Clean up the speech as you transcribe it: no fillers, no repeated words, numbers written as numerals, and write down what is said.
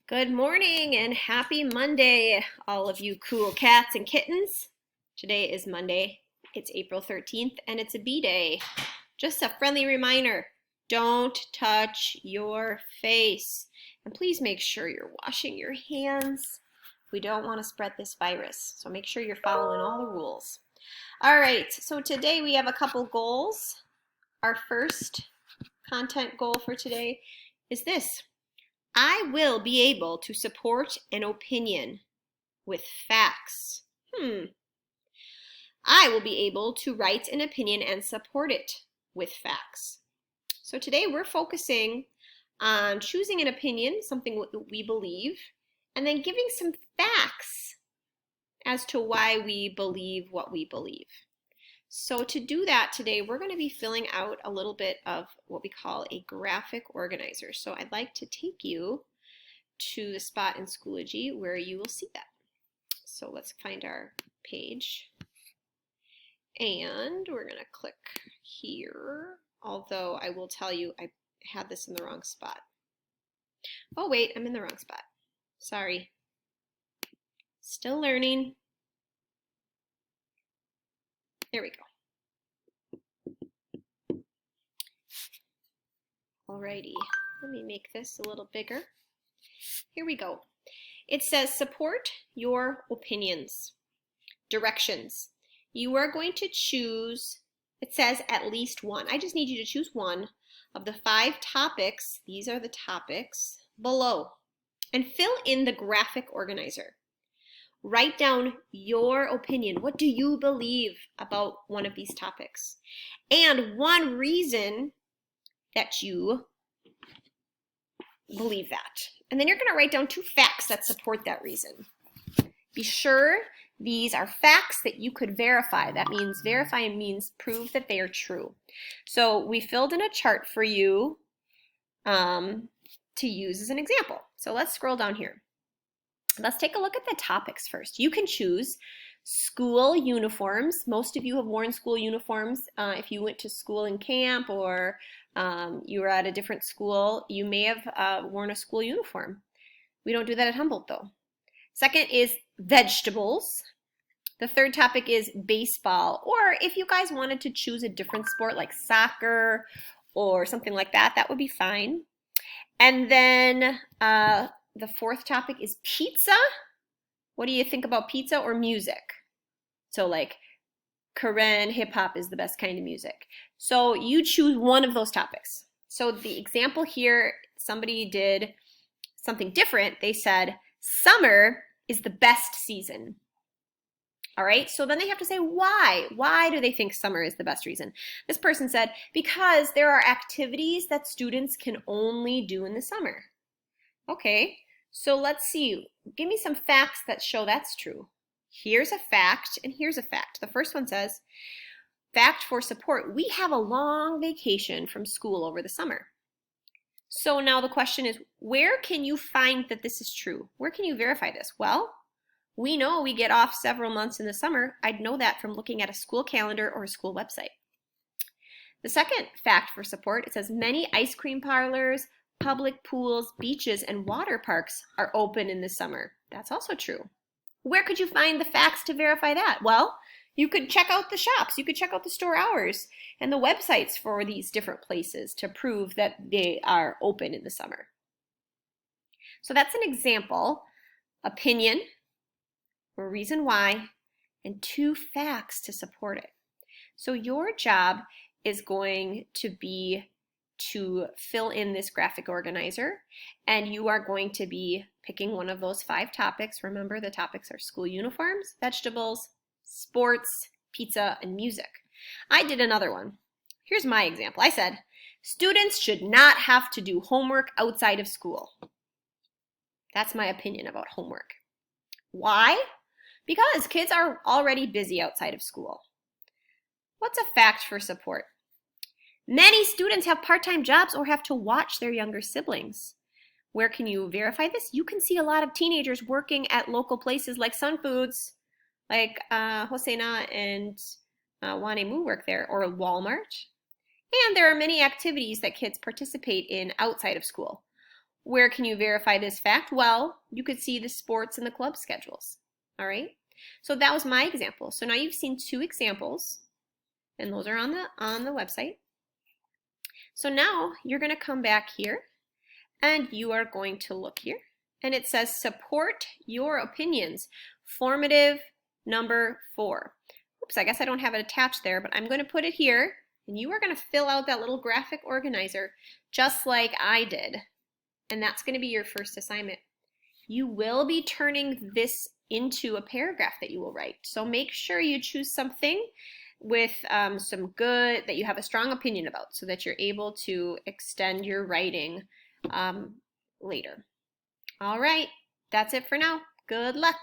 Good morning and happy Monday, all of you cool cats and kittens. Today is Monday. It's April 13th and it's a bee day. Just a friendly reminder, don't touch your face. And please make sure you're washing your hands. We don't want to spread this virus, so make sure you're following all the rules. All right, so today we have a couple goals. Our first content goal for today is this. I will be able to support an opinion with facts. I will be able to write an opinion and support it with facts. So today we're focusing on choosing an opinion, something we believe, and then giving some facts as to why we believe what we believe. So to do that today, we're going to be filling out a little bit of what we call a graphic organizer. So I'd like to take you to the spot in Schoology where you will see that. So let's find our page. And we're going to click here, although I will tell you I had this in the wrong spot. Oh wait, I'm in the wrong spot. Sorry. Still learning. There we go. Alrighty, let me make this a little bigger. Here we go. It says support your opinions. Directions. You are going to choose, it says at least one. I just need you to choose one of the 5 topics, these are the topics, below, and fill in the graphic organizer. Write down your opinion. What do you believe about one of these topics? And one reason that you believe that. And then you're going to write down 2 facts that support that reason. Be sure these are facts that you could verify. That means verify means prove that they are true. So we filled in a chart for you to use as an example. So let's scroll down here. Let's take a look at the topics first. You can choose school uniforms. Most of you have worn school uniforms. If you went to school in camp or you were at a different school, you may have worn a school uniform. We don't do that at Humboldt though. Second is vegetables. The third topic is baseball, or if you guys wanted to choose a different sport like soccer or something like that, that would be fine. And then the fourth topic is pizza. What do you think about pizza or music? So like Korean hip hop is the best kind of music. So you choose one of those topics. So the example here, somebody did something different. They said summer is the best season. All right, so then they have to say why. Why do they think summer is the best reason? This person said, because there are activities that students can only do in the summer. Okay, so let's see. Give me some facts that show that's true. Here's a fact and here's a fact. The first one says, fact for support, we have a long vacation from school over the summer. So now the question is, where can you find that this is true? Where can you verify this? Well, we know we get off several months in the summer. I'd know that from looking at a school calendar or a school website. The second fact for support, it says many ice cream parlors, public pools, beaches, and water parks are open in the summer. That's also true. Where could you find the facts to verify that? Well, you could check out the shops, you could check out the store hours and the websites for these different places to prove that they are open in the summer. So that's an example. Opinion, or reason why, and 2 facts to support it. So your job is going to be to fill in this graphic organizer, and you are going to be picking one of those 5 topics. Remember, the topics are school uniforms, vegetables, sports, pizza, and music. I did another one. Here's my example. I said, students should not have to do homework outside of school. That's my opinion about homework. Why? Because kids are already busy outside of school. What's a fact for support? Many students have part-time jobs or have to watch their younger siblings. Where can you verify this? You can see a lot of teenagers working at local places like Sun Foods, like Hosena and Wanemu work there, or Walmart. And there are many activities that kids participate in outside of school. Where can you verify this fact? Well, you could see the sports and the club schedules. All right. So that was my example. So now you've seen 2 examples, and those are on the website. So now you're going to come back here, and you are going to look here, and it says support your opinions. Formative number 4. Oops, I guess I don't have it attached there, but I'm going to put it here, and you are going to fill out that little graphic organizer just like I did. And that's going to be your first assignment. You will be turning this into a paragraph that you will write. So make sure you choose something with some good, that you have a strong opinion about, so that you're able to extend your writing later. All right, that's it for now. Good luck.